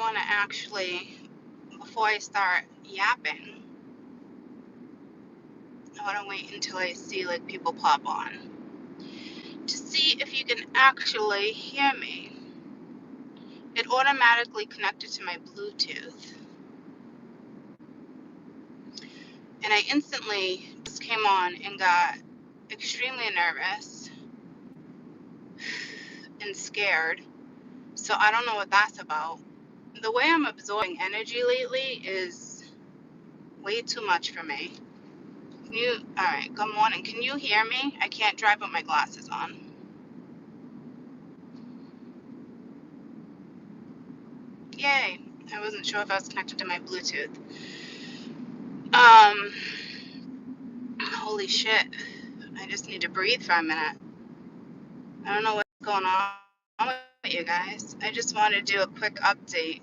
want to actually, before I start yapping, I want to wait until I see like people pop on to see if you can actually hear me. It automatically connected to my Bluetooth, and I instantly just came on and got extremely nervous and scared. So I don't know what that's about. The way I'm absorbing energy lately is way too much for me. All right, good morning. Can you hear me? I can't drive with my glasses on. Yay. I wasn't sure if I was connected to my Bluetooth. Holy shit. I just need to breathe for a minute. I don't know what's going on with you guys. I just want to do a quick update.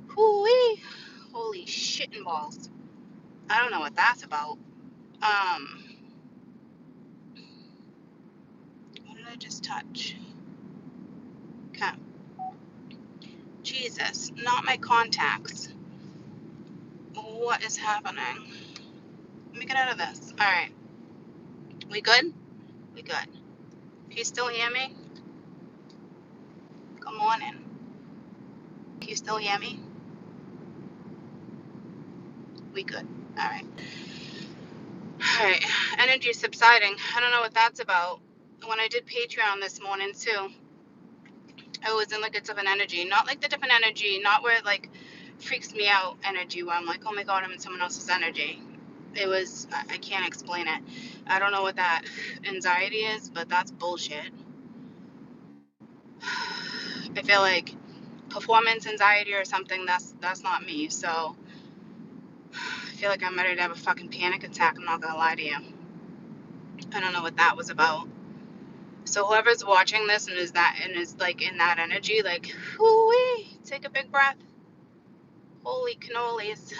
Hoo-wee. Holy shit and balls. I don't know what that's about. What did I just touch? Okay. Jesus, not my contacts. What is happening? Let me get out of this. All right. We good? We good. Can you still hear me? Good morning. Can you still hear me? We good. All right. All right. Energy subsiding. I don't know what that's about. When I did Patreon this morning too, I was in like a different energy. Not like the different energy, not where it like freaks me out energy where I'm like, oh my God, I'm in someone else's energy. It was, I can't explain it. I don't know what that anxiety is, but that's bullshit. I feel like performance anxiety or something, that's not me. So I feel like I'm ready to have a fucking panic attack. I'm not gonna lie to you. I don't know what that was about. So whoever's watching this and is like in that energy, like, whoo-wee, take a big breath. Holy cannolis.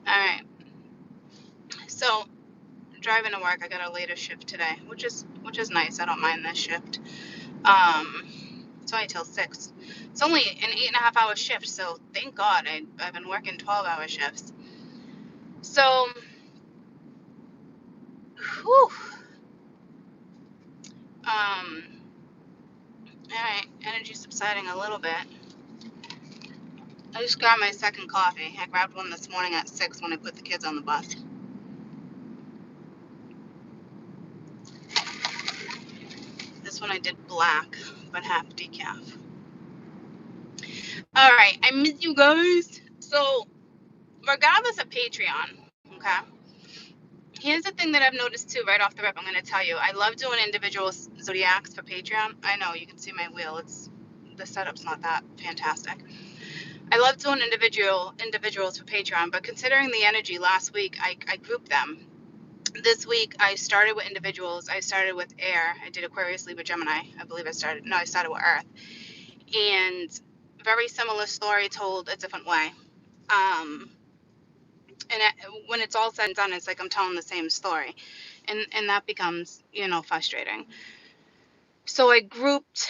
All right. So driving to work, I got a later shift today, which is nice. I don't mind this shift. It's only till 6. It's only an 8.5-hour shift, so thank God I've been working 12-hour shifts. So, whew. All right, energy subsiding a little bit. I just grabbed my second coffee. I grabbed one this morning at 6 when I put the kids on the bus. This one I did black, but half decaf. All right, I miss you guys. So, regardless of Patreon, okay? Here's the thing that I've noticed too, right off the rip. I'm going to tell you. I love doing individual Zodiacs for Patreon. I know you can see my wheel. The setup's not that fantastic. I love doing individuals for Patreon, but considering the energy last week, I grouped them. This week I started with individuals. I started with air. I did Aquarius, Libra, Gemini. I believe I started with Earth. And very similar story told a different way. And when it's all said and done, it's like I'm telling the same story, and that becomes frustrating. So I grouped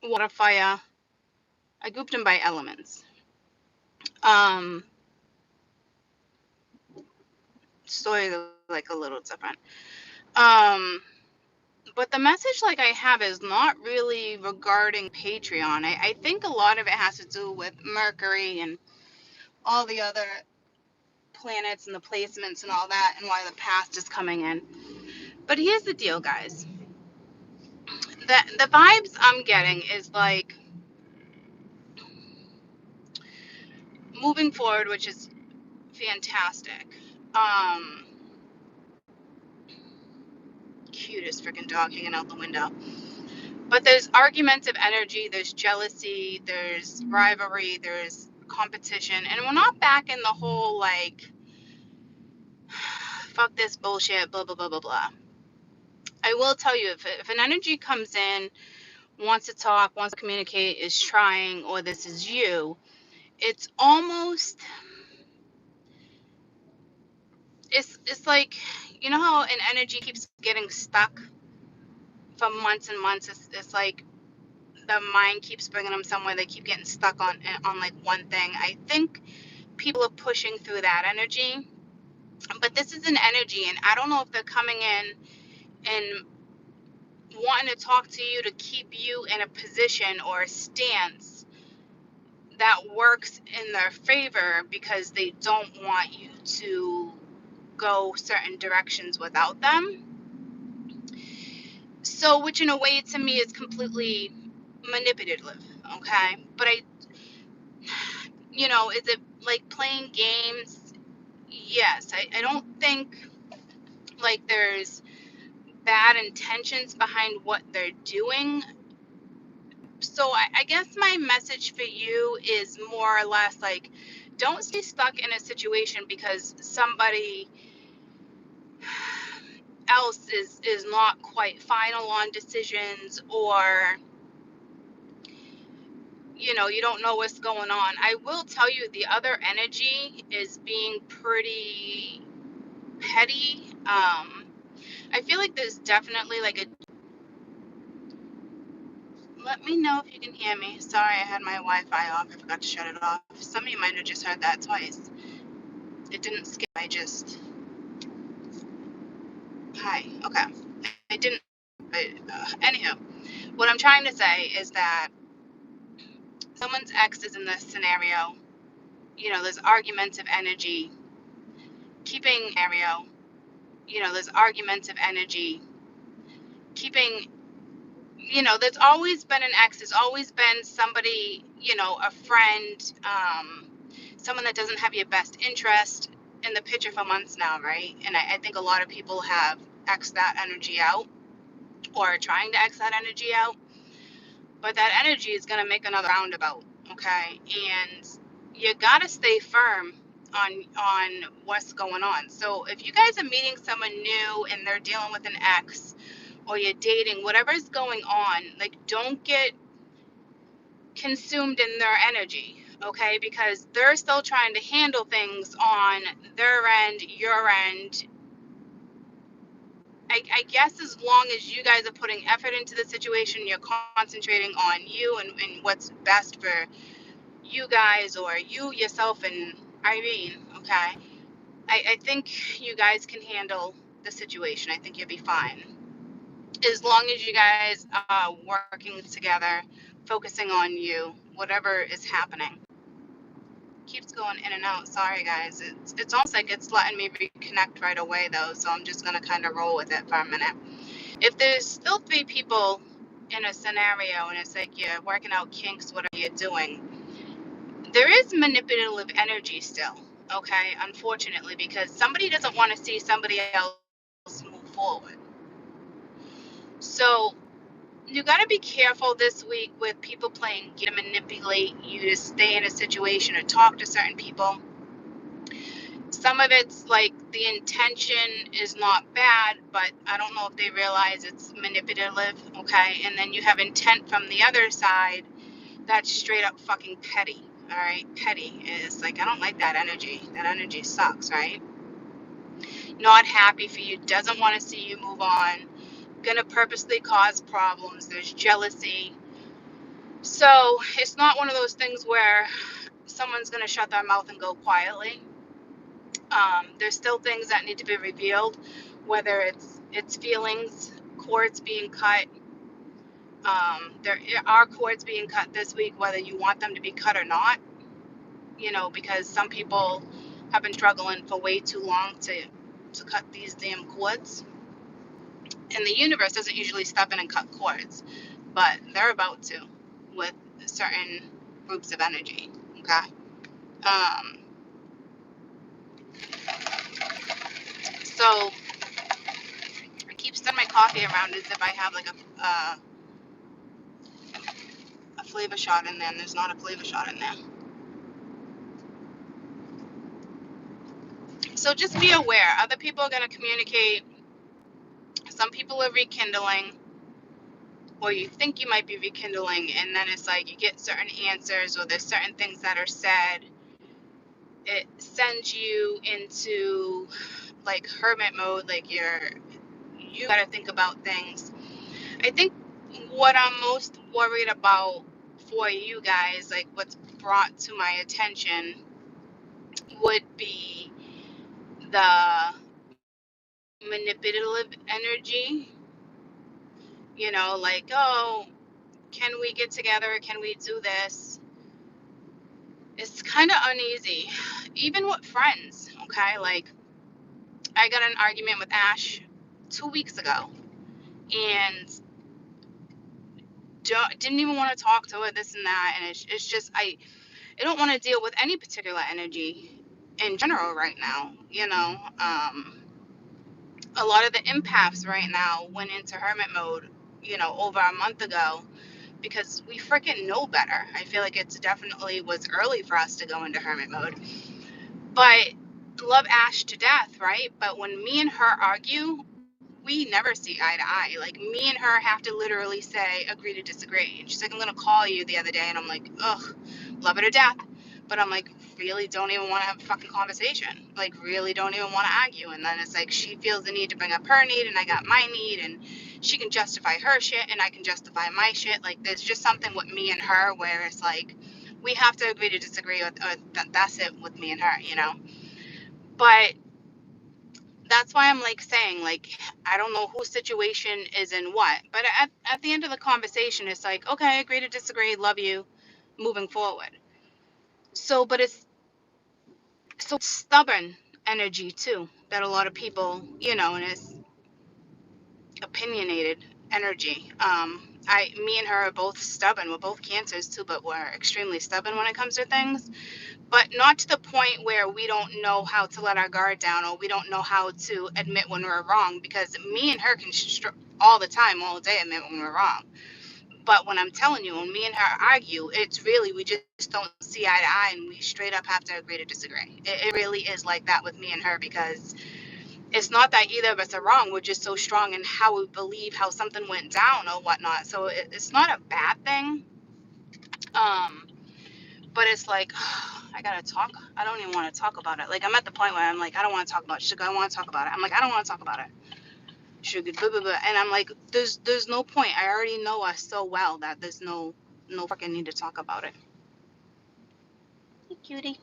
water, fire. I grouped them by elements. Story like a little different. But the message like I have is not really regarding Patreon. I think a lot of it has to do with Mercury and all the other planets and the placements and all that, and why the past is coming in. But here's the deal, guys. The vibes I'm getting is like moving forward, which is fantastic. Cutest freaking dog hanging out the window. But there's argumentative energy, there's jealousy, there's rivalry, there's competition, and we're not back in the whole like fuck this bullshit, blah blah blah blah blah. I will tell you, if an energy comes in, wants to talk, wants to communicate, is trying, or this is you, it's almost it's like You know how an energy keeps getting stuck for months and months? It's like the mind keeps bringing them somewhere. They keep getting stuck on like one thing. I think people are pushing through that energy, but this is an energy, and I don't know if they're coming in and wanting to talk to you to keep you in a position or a stance that works in their favor because they don't want you to go certain directions without them. So, which in a way to me is completely manipulative, okay? But is it like playing games? Yes. I don't think like there's bad intentions behind what they're doing. So I guess my message for you is more or less like, don't stay stuck in a situation because somebody else is not quite final on decisions, or you don't know what's going on. I will tell you the other energy is being pretty petty. I feel like there's definitely like let me know if you can hear me. Sorry, I had my Wi-Fi off. I forgot to shut it off. Some of you might have just heard that twice. It didn't skip. Hi. Okay. I didn't, but anyhow, what I'm trying to say is that someone's ex is in this scenario. There's argumentative energy. There's argumentative energy. There's always been an ex. There's always been somebody, a friend, someone that doesn't have your best interest in the picture for months now, right? And I think a lot of people have X'd that energy out or are trying to X that energy out. But that energy is going to make another roundabout, okay? And you got to stay firm on what's going on. So if you guys are meeting someone new and they're dealing with an ex, or you're dating, whatever's going on, like, don't get consumed in their energy, okay? Because they're still trying to handle things on their end, your end. I guess as long as you guys are putting effort into the situation, you're concentrating on you and what's best for you guys, or you, yourself, and Irene, okay? I think you guys can handle the situation. I think you'll be fine. As long as you guys are working together, focusing on you, whatever is happening. Keeps going in and out. Sorry, guys. It's almost like it's letting me reconnect right away, though, so I'm just going to kind of roll with it for a minute. If there's still 3 people in a scenario and it's like you're working out kinks, whatever you're doing, there is manipulative energy still, okay? Unfortunately, because somebody doesn't want to see somebody else move forward. So you got to be careful this week with people playing to manipulate you to stay in a situation or talk to certain people. Some of it's like the intention is not bad, but I don't know if they realize it's manipulative, okay? And then you have intent from the other side that's straight up fucking petty, all right? Petty is like, I don't like that energy. That energy sucks, right? Not happy for you, doesn't want to see you move on, gonna purposely cause problems. There's jealousy. So it's not one of those things where someone's gonna shut their mouth and go quietly. There's still things that need to be revealed, whether it's feelings, cords being cut. There are cords being cut this week, whether you want them to be cut or not. Because some people have been struggling for way too long to cut these damn cords. And the universe doesn't usually step in and cut cords, but they're about to with certain groups of energy. Okay. So I keep stirring my coffee around as if I have like a flavor shot in there, and there's not a flavor shot in there. So just be aware. Other people are going to communicate. Some people are rekindling, or you think you might be rekindling, and then it's like you get certain answers, or there's certain things that are said. It sends you into like hermit mode, like you gotta think about things. I think what I'm most worried about for you guys, like what's brought to my attention, would be the manipulative energy. You know, like, oh, can we get together? Can we do this? It's kind of uneasy, even with friends. Okay, like I got an argument with Ash 2 weeks ago, and didn't even want to talk to her, this and that, and it's just I don't want to deal with any particular energy in general right now. You know, a lot of the empaths right now went into hermit mode, you know, over a month ago because we freaking know better. I feel like it's definitely was early for us to go into hermit mode, but love Ash to death, right? But when me and her argue, we never see eye to eye. Like me and her have to literally say agree to disagree. And she's like, I'm gonna call you the other day, and I'm like, ugh, love her to death. But I'm like, really don't even want to have a fucking conversation. Like really don't even want to argue. And then it's like she feels the need to bring up her need, and I got my need, and she can justify her shit, and I can justify my shit. Like there's just something with me and her where it's like we have to agree to disagree. That's it with me and her, you know. But that's why I'm like saying, like, I don't know whose situation is in what, but at the end of the conversation, it's like, okay, agree to disagree, love you, moving forward. So, but it's so stubborn energy too, that a lot of people, you know, and it's opinionated energy. Me and her are both stubborn. We're both cancers too, but we're extremely stubborn when it comes to things. But not to the point where we don't know how to let our guard down, or we don't know how to admit when we're wrong, because me and her can all the time, all day, admit when we're wrong. But when I'm telling you, when me and her argue, it's really, we just don't see eye to eye, and we straight up have to agree to disagree. It really is like that with me and her, because it's not that either of us are wrong. We're just so strong in how we believe how something went down or whatnot. So it's not a bad thing. Um, but it's like, I gotta talk. I don't even want to talk about it. Like I'm at the point where I'm like, I don't want to talk about it. Sugar, I want to talk about it. I'm like, I don't want to talk about it. Sugar, blah, blah, blah. And I'm like, there's no point. I already know us so well that there's no fucking need to talk about it. Hey, cutie.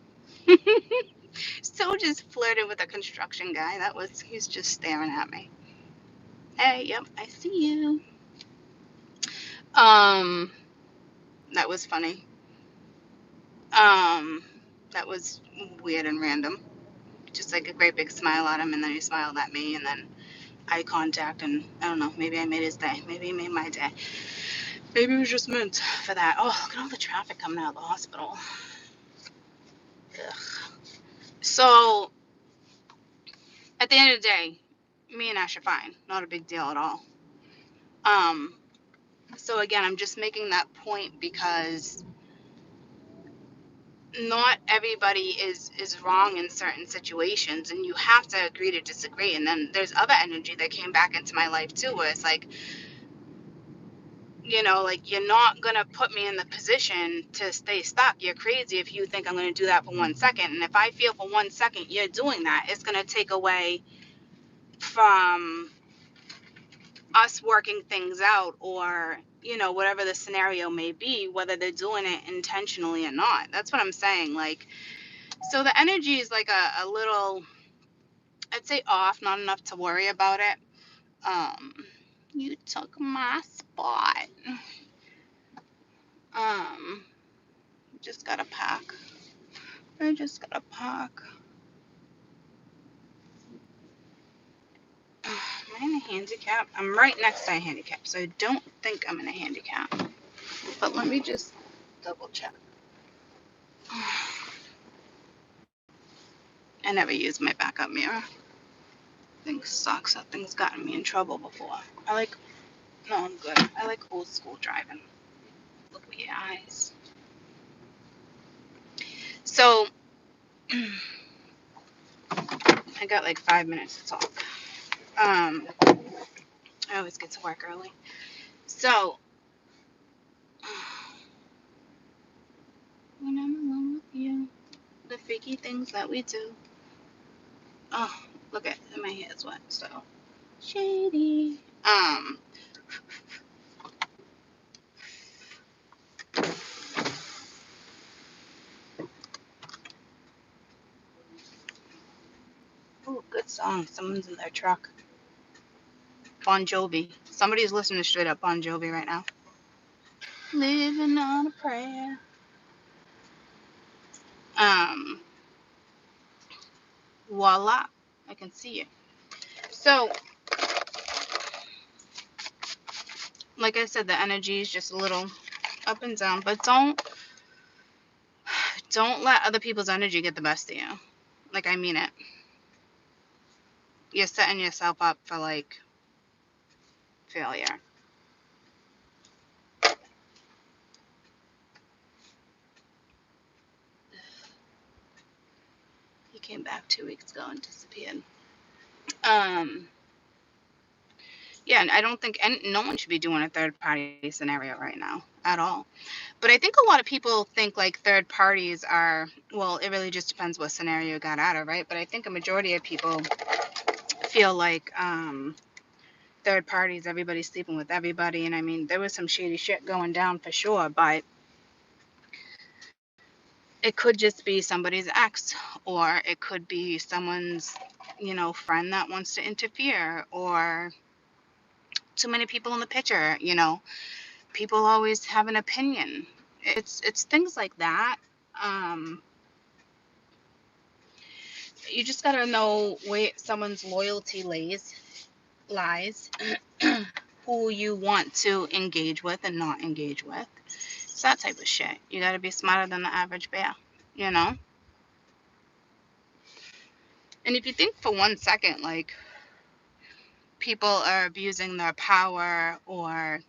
So just flirted with a construction guy. He's just staring at me. Hey, yep, I see you. Um, that was funny. That was weird and random. Just like a great big smile at him, and then he smiled at me, and then eye contact, and I don't know, maybe I made his day. Maybe he made my day. Maybe it was just meant for that. Oh, look at all the traffic coming out of the hospital. Ugh. So, at the end of the day, me and Ash are fine. Not a big deal at all. So again, I'm just making that point because not everybody is wrong in certain situations, and you have to agree to disagree. And then there's other energy that came back into my life too, where it's like, you know, like you're not gonna put me in the position to stay stuck. You're crazy if you think I'm gonna do that for 1 second. And if I feel for 1 second you're doing that, it's gonna take away from us working things out, or you know, whatever the scenario may be, whether they're doing it intentionally or not. That's what I'm saying. Like, so the energy is like a little, I'd say off, not enough to worry about it. You took my spot. Just gotta pack. I just gotta pack. Am I in a handicap? I'm right next to a handicap, so I don't think I'm in a handicap. But let me just double check. I never use my backup mirror. Thing sucks. That thing's gotten me in trouble before. No, I'm good. I like old school driving. Look with your eyes. So, I got like 5 minutes to talk. I always get to work early. So, when I'm alone with you, the freaky things that we do. Oh, Okay, my hair's wet, so shady. Oh, good song. Someone's in their truck. Bon Jovi. Somebody's listening to straight up Bon Jovi right now. Living on a prayer. Voila. I can see you. So, like I said, the energy is just a little up and down, but don't let other people's energy get the best of you. Like, I mean it. You're setting yourself up for, like, failure. He came back 2 weeks ago and disappeared. Yeah, and I don't think no one should be doing a third party scenario right now at all. But I think a lot of people think like third parties are, well, it really just depends what scenario you got out of, right? But I think a majority of people feel like third parties, everybody's sleeping with everybody. And I mean, there was some shady shit going down for sure, but it could just be somebody's ex, or it could be someone's, friend that wants to interfere, or too many people in the picture, people always have an opinion. It's things like that. Um, you just gotta know where someone's loyalty lies, who you want to engage with and not engage with. It's that type of shit. You gotta be smarter than the average bear, you know? And if you think for 1 second, like, people are abusing their power or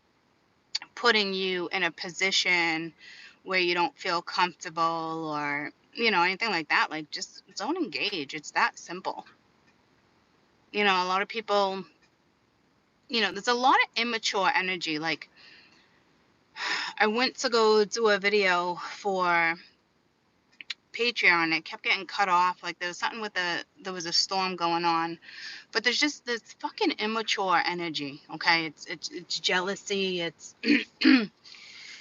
putting you in a position where you don't feel comfortable or, anything like that, like, just don't engage. It's that simple. A lot of people, there's a lot of immature energy. Like, I went to go do a video for Patreon. It kept getting cut off. Like, there was something with there was a storm going on. But there's just this fucking immature energy, okay? It's jealousy. It's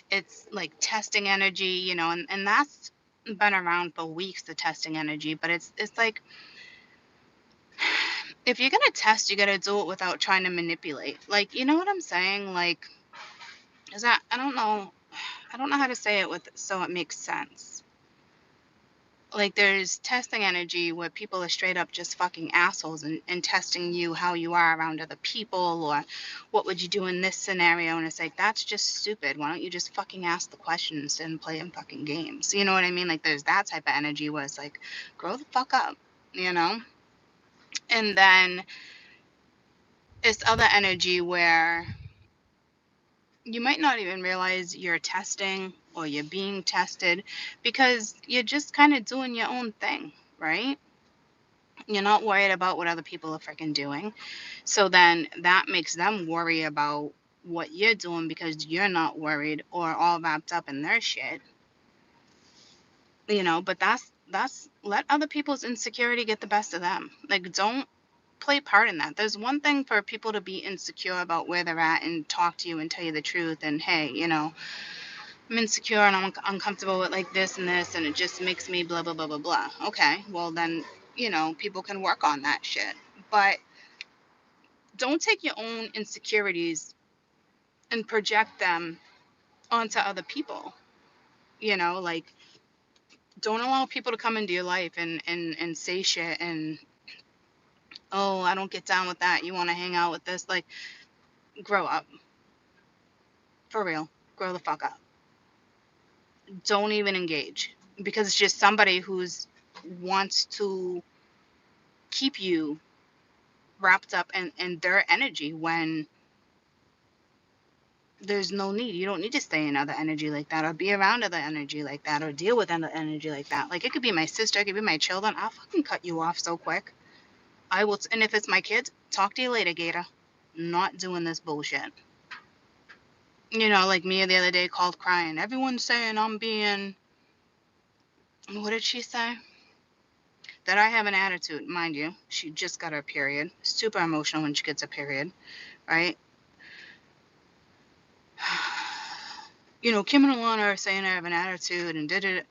it's like testing energy, and that's been around for weeks, the testing energy. But it's like, if you're gonna test, you gotta do it without trying to manipulate. Like, you know what I'm saying? Like, is that, I don't know how to say it so it makes sense. Like, there's testing energy where people are straight up just fucking assholes and testing you how you are around other people, or what would you do in this scenario, and it's like, that's just stupid. Why don't you just fucking ask the questions and play in fucking games? You know what I mean? Like, there's that type of energy where it's like, grow the fuck up, and then it's other energy where you might not even realize you're testing or you're being tested, because you're just kind of doing your own thing, right? You're not worried about what other people are freaking doing. So then that makes them worry about what you're doing because you're not worried or all wrapped up in their shit. But that's let other people's insecurity get the best of them. Like, don't play part in that. There's one thing for people to be insecure about where they're at and talk to you and tell you the truth, and hey, I'm insecure and I'm uncomfortable with like this and this, and it just makes me blah blah blah blah blah. Okay, well then, people can work on that shit. But don't take your own insecurities and project them onto other people. Like, don't allow people to come into your life and say shit and, oh, I don't get down with that, you want to hang out with this. Like, grow up. For real. Grow the fuck up. Don't even engage, because it's just somebody who's wants to keep you wrapped up in their energy when there's no need. You don't need to stay in other energy like that, or be around other energy like that, or deal with other energy like that. Like, it could be my sister, it could be my children. I'll fucking cut you off so quick. I will. And if it's my kids, talk to you later, Gator. Not doing this bullshit. Like Mia the other day called crying. Everyone's saying I'm being, what did she say? that I have an attitude. Mind you, she just got her period. Super emotional when she gets a period, right? You know, Kim and Alana are saying I have an attitude and did it.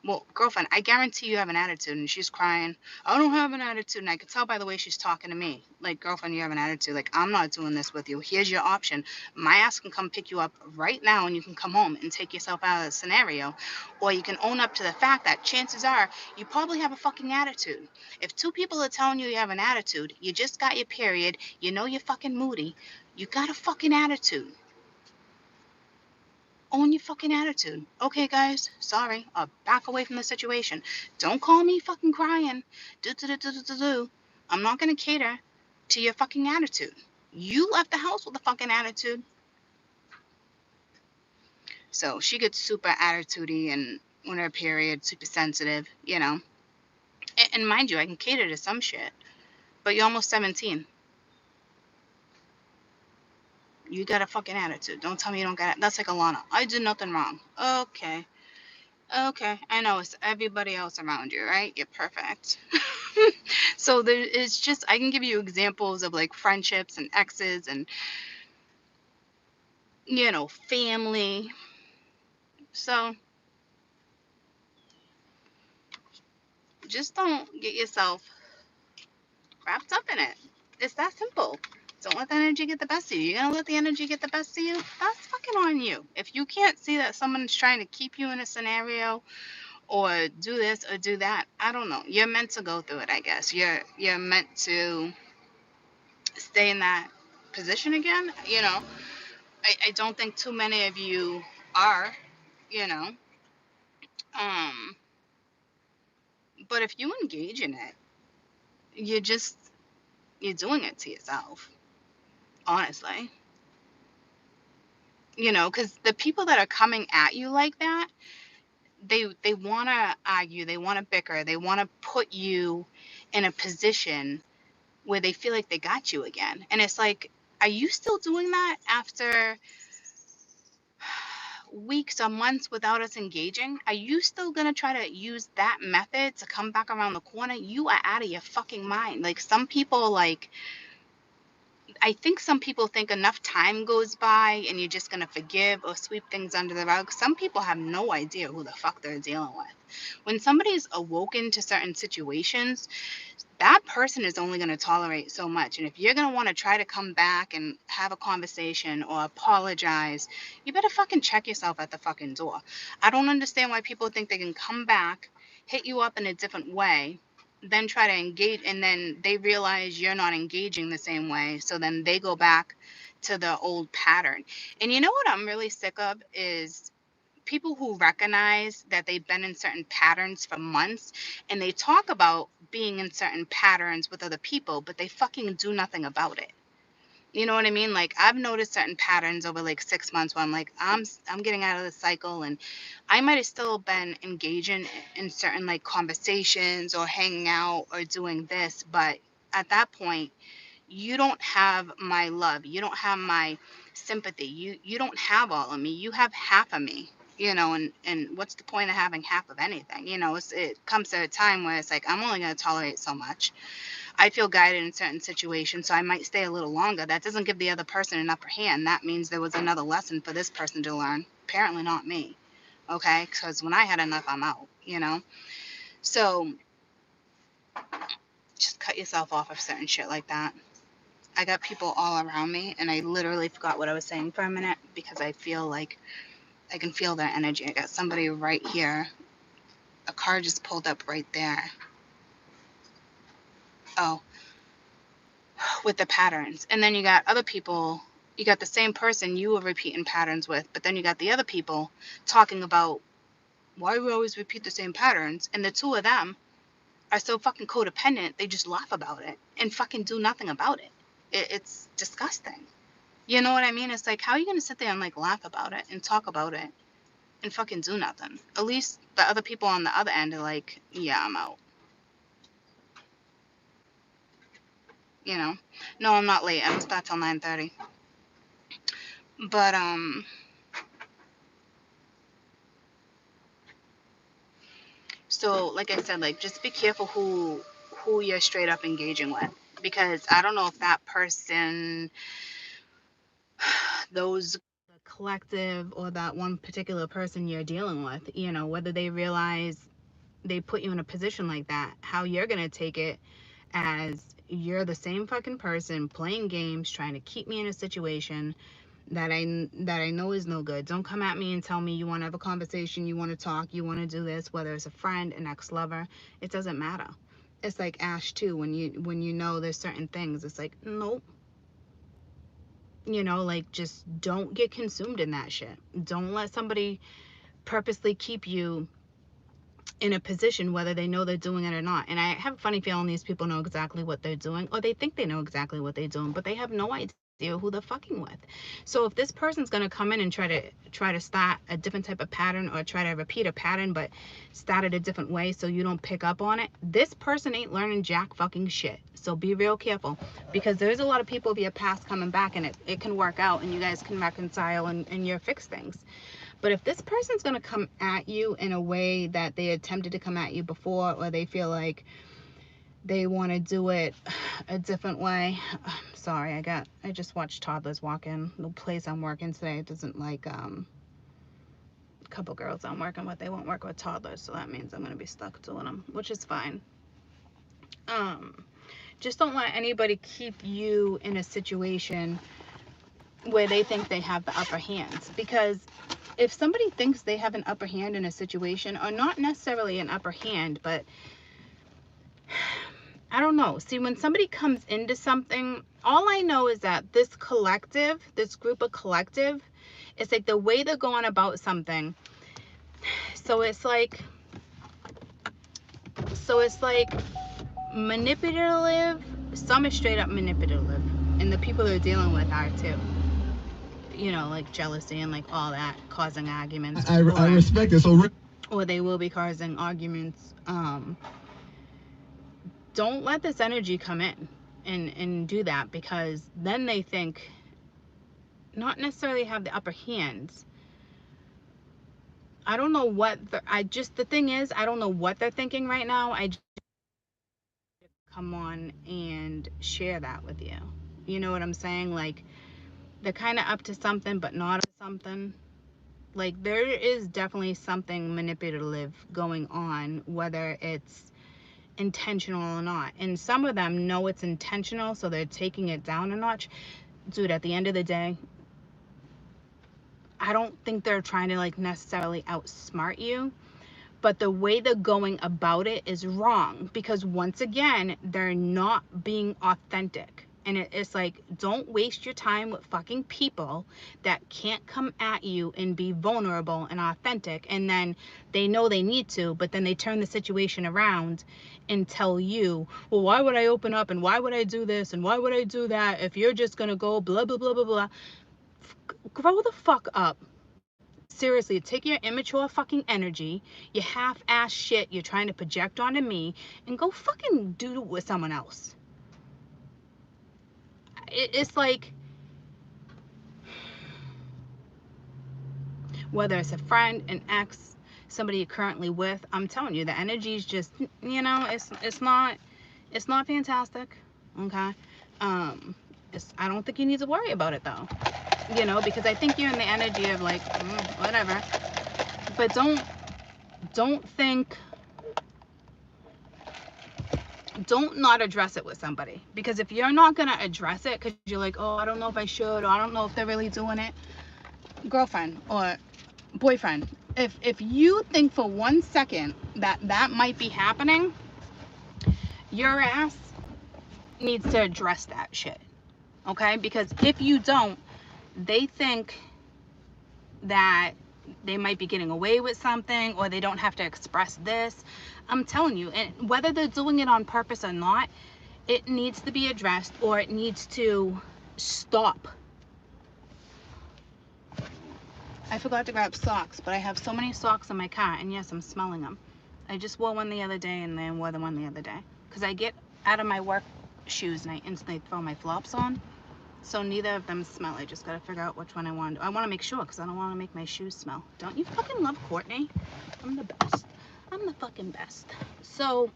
Well, girlfriend, I guarantee you have an attitude. And she's crying. I don't have an attitude. And I could tell by the way she's talking to me. Like, girlfriend, you have an attitude. Like, I'm not doing this with you. Here's your option. My ass can come pick you up right now and you can come home and take yourself out of the scenario. Or you can own up to the fact that chances are you probably have a fucking attitude. If two people are telling you you have an attitude, you just got your period, you know you're fucking moody, you got a fucking attitude. Own your fucking attitude. Okay, guys, sorry. I'll back away from the situation. Don't call me fucking crying. Do. I'm not gonna cater to your fucking attitude. You left the house with a fucking attitude. So she gets super attitudey and when her period, super sensitive, you know. And mind you, I can cater to some shit. But you're almost 17. You got a fucking attitude. Don't tell me you don't got it. That's like Alana. I did nothing wrong. Okay. Okay, I know it's everybody else around you, right? You're perfect. So it's just, I can give you examples of like friendships and exes and, you know, family. So just don't get yourself wrapped up in it. It's that simple. Don't let the energy get the best of you. You're gonna let the energy get the best of you? That's fucking on you. If you can't see that someone's trying to keep you in a scenario or do this or do that, I don't know. You're meant to go through it, I guess. You're meant to stay in that position again. You know, I don't think too many of you are, you know. Um, but if you engage in it, you're doing it to yourself, honestly. You know, because the people that are coming at you like that, they want to argue, they want to bicker, they want to put you in a position where they feel like they got you again. And it's like, are you still doing that after weeks or months without us engaging? Are you still gonna try to use that method to come back around the corner? You are out of your fucking mind. Like some people, like I think some people think enough time goes by and you're just gonna forgive or sweep things under the rug. Some people have no idea who the fuck they're dealing with. When somebody's awoken to certain situations, that person is only going to tolerate so much. And if you're going to want to try to come back and have a conversation or apologize, you better fucking check yourself at the fucking door. I don't understand why people think they can come back, hit you up in a different way, then try to engage, and then they realize you're not engaging the same way. So then they go back to the old pattern. And you know what I'm really sick of is people who recognize that they've been in certain patterns for months and they talk about being in certain patterns with other people, but they fucking do nothing about it. You know what I mean? Like I've noticed certain patterns over like 6 months where I'm like, I'm getting out of the cycle, and I might have still been engaging in certain like conversations or hanging out or doing this, but at that point you don't have my love, you don't have my sympathy, you don't have all of me, you have half of me, you know. And what's the point of having half of anything? You know, it comes to a time where it's like I'm only going to tolerate so much. I feel guided in certain situations, so I might stay a little longer. That doesn't give the other person an upper hand. That means there was another lesson for this person to learn. Apparently not me. Okay, because when I had enough, I'm out, you know. So just cut yourself off of certain shit like that. I got people all around me, and I literally forgot what I was saying for a minute because I feel like I can feel their energy. I got somebody right here. A car just pulled up right there. Oh, with the patterns. And then you got other people, you got the same person you were repeating patterns with, but then you got the other people talking about why do we always repeat the same patterns? And the two of them are so fucking codependent, they just laugh about it and fucking do nothing about it. It's disgusting. You know what I mean? It's like, how are you going to sit there and like laugh about it and talk about it and fucking do nothing? At least the other people on the other end are like, yeah, I'm out. You know? No, I'm not late. I don't start till 9:30. But, So, like I said, like, just be careful who you're straight up engaging with, because I don't know if that person, those, the collective, or that one particular person you're dealing with, you know, whether they realize they put you in a position like that, how you're gonna take it as you're the same fucking person playing games, trying to keep me in a situation that I know is no good. Don't come at me and tell me you want to have a conversation, you want to talk, you want to do this, whether it's a friend, an ex-lover, it doesn't matter. It's like Ash too, when you know there's certain things, it's like, nope. You know, like, just don't get consumed in that shit. Don't let somebody purposely keep you in a position, whether they know they're doing it or not. And I have a funny feeling these people know exactly what they're doing, or they think they know exactly what they're doing, but they have no idea who they're fucking with. So if this person's gonna come in and try to start a different type of pattern, or try to repeat a pattern but start it a different way so you don't pick up on it, this person ain't learning jack fucking shit. So be real careful, because there's a lot of people of your past coming back, and it can work out and you guys can reconcile and you fix things. But if this person's going to come at you in a way that they attempted to come at you before, or they feel like they want to do it a different way. Sorry, I just watched toddlers walk in. The place I'm working today doesn't like, a couple girls I'm working with, they won't work with toddlers. So that means I'm going to be stuck doing them, which is fine. Just don't let anybody keep you in a situation where they think they have the upper hand. Because if somebody thinks they have an upper hand in a situation, or not necessarily an upper hand, but I don't know. See, when somebody comes into something, all I know is that this collective, this group of collective, it's like the way they're going about something. So it's like manipulative. Some is straight up manipulative, and the people they're dealing with are too. You know, like jealousy and like all that, causing arguments. I respect it. Or they will be causing arguments. Don't let this energy come in and do that, because then they think, not necessarily have the upper hands. I don't know what the thing is, I don't know what they're thinking right now. I just come on and share that with you. You know what I'm saying? Like, they're kind of up to something, but not up to something. Like, there is definitely something manipulative going on, whether it's intentional or not. And some of them know it's intentional, so they're taking it down a notch. Dude, at the end of the day, I don't think they're trying to like necessarily outsmart you, but the way they're going about it is wrong, because once again, they're not being authentic. And it's like, don't waste your time with fucking people that can't come at you and be vulnerable and authentic. And then they know they need to, but then they turn the situation around and tell you, well, why would I open up, and why would I do this, and why would I do that if you're just gonna go blah, blah, blah, blah, blah. Grow the fuck up. Seriously, take your immature fucking energy, your half-ass shit you're trying to project onto me, and go fucking do it with someone else. It's like, whether it's a friend, an ex, somebody you're currently with, I'm telling you, the energy is just, you know, it's not fantastic. Okay. I don't think you need to worry about it though, you know, because I think you're in the energy of like, whatever. But don't not address it with somebody. Because if you're not gonna address it because you're like, oh, I don't know if I should, or I don't know if they're really doing it, girlfriend or boyfriend, if you think for 1 second that might be happening, your ass needs to address that shit. Okay? Because if you don't, they think that they might be getting away with something, or they don't have to express this. I'm telling you, and whether they're doing it on purpose or not, it needs to be addressed, or it needs to stop. I forgot to grab socks, but I have so many socks in my car, and yes, I'm smelling them. I just wore one the other day, and then wore the one the other day, because I get out of my work shoes and I instantly throw my flops on. So neither of them smell. I just gotta figure out which one I want. I want to make sure, because I don't want to make my shoes smell. Don't you fucking love Courtney? I'm the best. I'm the fucking best. So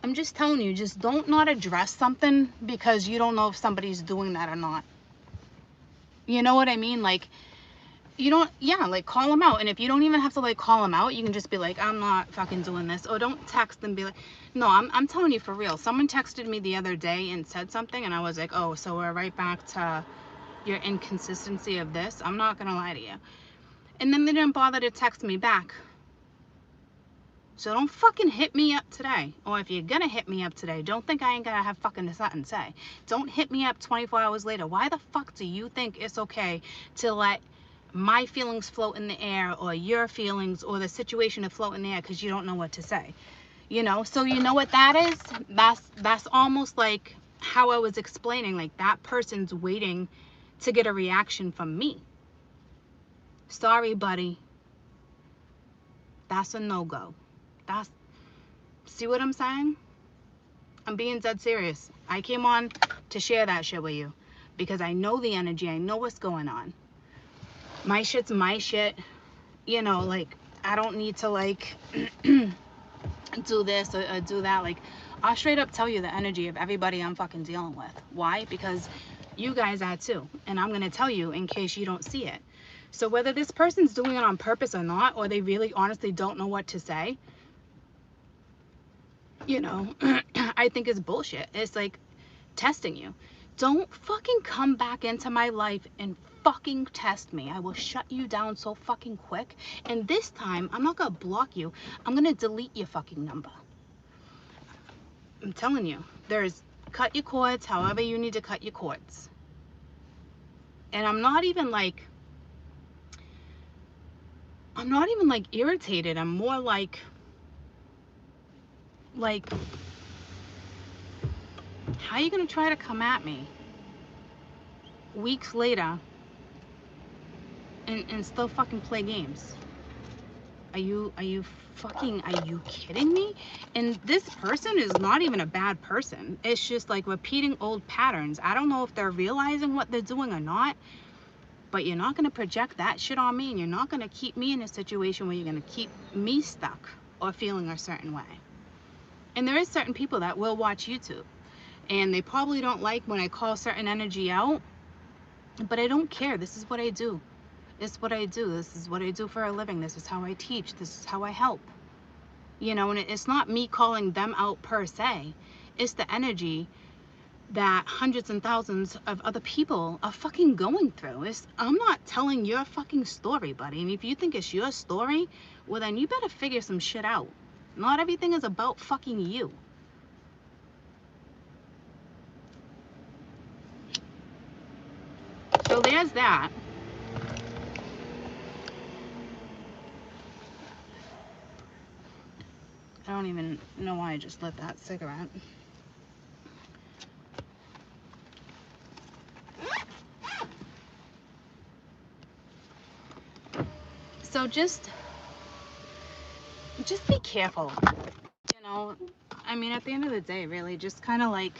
I'm just telling you, just don't not address something because you don't know if somebody's doing that or not. You know what I mean? Like, you don't, yeah, like call them out. And if you don't even have to like call them out, you can just be like, I'm not fucking doing this. Or don't text and be like, no, I'm telling you for real. Someone texted me the other day and said something and I was like, oh, so we're right back to your inconsistency of this. I'm not gonna lie to you. And then they didn't bother to text me back. So don't fucking hit me up today. Or if you're gonna hit me up today, don't think I ain't gonna have fucking something to say. Don't hit me up 24 hours later. Why the fuck do you think it's okay to let my feelings float in the air, or your feelings or the situation to float in the air because you don't know what to say? You know, so you know what that is? That's almost like how I was explaining, like that person's waiting to get a reaction from me. Sorry, buddy. That's a no-go. That's, see what I'm saying? I'm being dead serious. I came on to share that shit with you because I know the energy. I know what's going on. My shit's my shit. You know, like, I don't need to, like, do this or do that. Like, I'll straight up tell you the energy of everybody I'm fucking dealing with. Why? Because you guys are too. And I'm going to tell you in case you don't see it. So whether this person's doing it on purpose or not, or they really honestly don't know what to say, you know, I think it's bullshit. It's like testing you. Don't fucking come back into my life and fucking test me. I will shut you down so fucking quick. And this time, I'm not gonna block you. I'm gonna delete your fucking number. I'm telling you, there's cut your cords however you need to cut your cords. And I'm not even like irritated. I'm more like how are you gonna try to come at me weeks later and still fucking play games? Are you kidding me? And this person is not even a bad person. It's just like repeating old patterns. I don't know if they're realizing what they're doing or not, but you're not going to project that shit on me, and you're not going to keep me in a situation where you're going to keep me stuck or feeling a certain way. And there is certain people that will watch YouTube, and they probably don't like when I call certain energy out, but I don't care. This is what I do. It's what I do. This is what I do for a living. This is how I teach. This is how I help. You know, and it's not me calling them out per se. It's the energy that hundreds and thousands of other people are fucking going through. I'm not telling your fucking story, buddy. And if you think it's your story, well, then you better figure some shit out. Not everything is about fucking you. So there's that. I don't even know why I just lit that cigarette. So just be careful. You know, I mean, at the end of the day, really, just kind of like,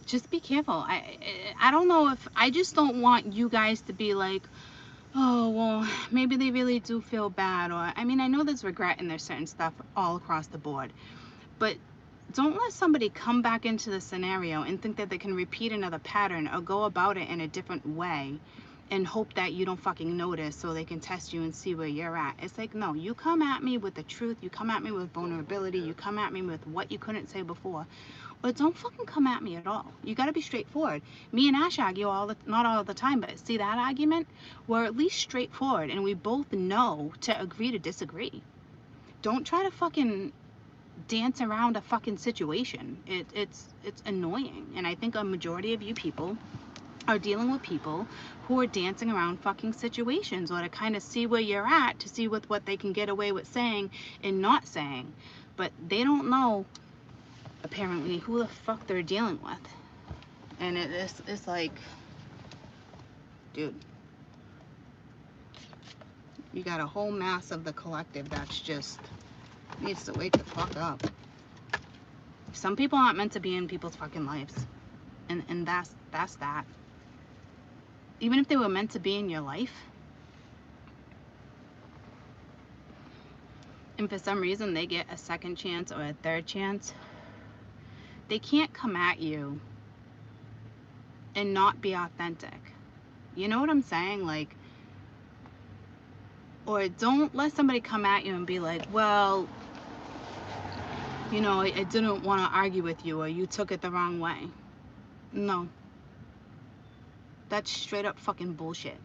just be careful. I don't know if, I just don't want you guys to be like, oh, well, maybe they really do feel bad. Or, I mean, I know there's regret and there's certain stuff all across the board, but don't let somebody come back into the scenario and think that they can repeat another pattern or go about it in a different way and hope that you don't fucking notice so they can test you and see where you're at. It's like, no, you come at me with the truth. You come at me with vulnerability. You come at me with what you couldn't say before. But don't fucking come at me at all. You got to be straightforward. Me and Ash argue not all the time, but see that argument? We're at least straightforward, and we both know to agree to disagree. Don't try to fucking dance around a fucking situation. It's annoying. And I think a majority of you people are dealing with people who are dancing around fucking situations, or to kind of see where you're at, to see with what they can get away with saying and not saying. But they don't know, apparently, who the fuck they're dealing with. And it's like, dude, you got a whole mass of the collective that's just needs to wake the fuck up. Some people aren't meant to be in people's fucking lives, and that's that. Even if they were meant to be in your life, and for some reason they get a second chance or a third chance, they can't come at you and not be authentic. You know what I'm saying? Like, or don't let somebody come at you and be like, well, you know, I didn't want to argue with you, or you took it the wrong way. No. That's straight up fucking bullshit.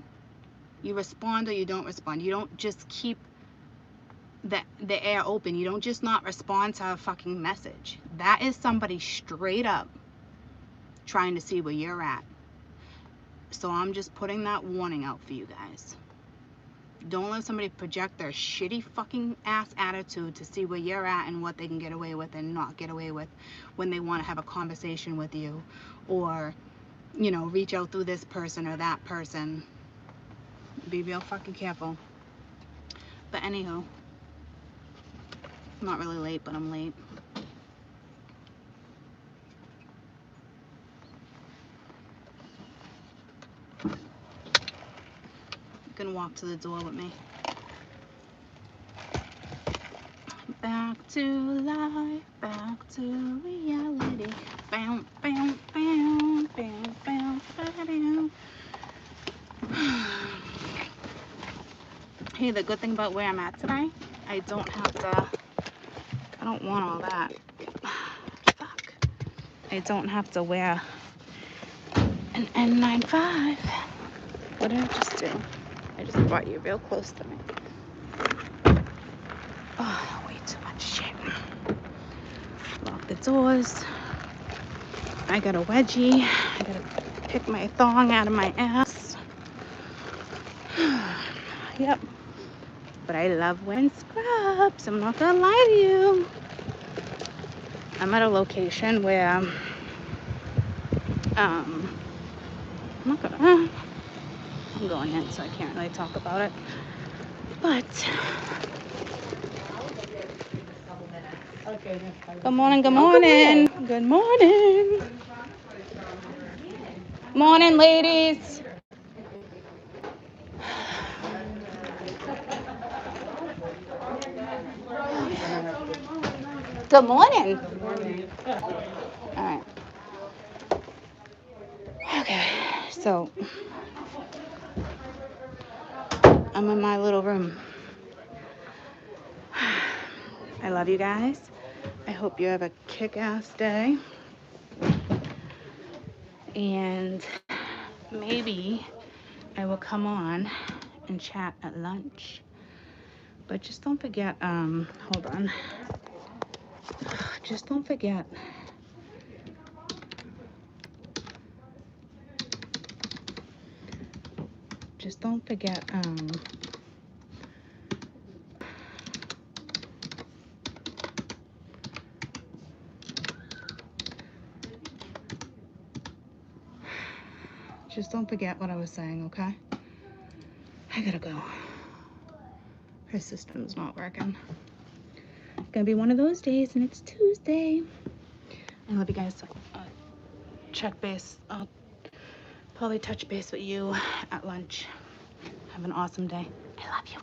You respond or you don't respond. You don't just keep the air open. You don't just not respond to a fucking message. That is somebody straight up trying to see where you're at. So I'm just putting that warning out for you guys. Don't let somebody project their shitty fucking ass attitude to see where you're at and what they can get away with and not get away with when they want to have a conversation with you, or, you know, reach out through this person or that person. Be real fucking careful. But anywho, I'm not really late, but I'm late. You can walk to the door with me. Back to life, back to reality. Bam, bam, bam, bam, bam, bam. Hey, the good thing about where I'm at today, I don't have to, I don't want all that. Fuck. I don't have to wear an N95. What did I just do? I just brought you real close to me. Oh, way too much shit. Lock the doors. I got a wedgie. I gotta pick my thong out of my ass. Yep. But I love wearing scrubs. I'm not gonna lie to you. I'm at a location where I'm going in, so I can't really talk about it. But good morning, good morning. Good morning. Morning, ladies. Good morning. All right. Okay, so I'm in my little room. I love you guys. I hope you have a kick-ass day. And maybe I will come on and chat at lunch. But just don't forget, hold on. Just don't forget. Just don't forget, just don't forget what I was saying, okay? I gotta go. Her system's not working. Gonna be one of those days, and it's Tuesday. I love you guys. Check base. I'll probably touch base with you at lunch. Have an awesome day. I love you.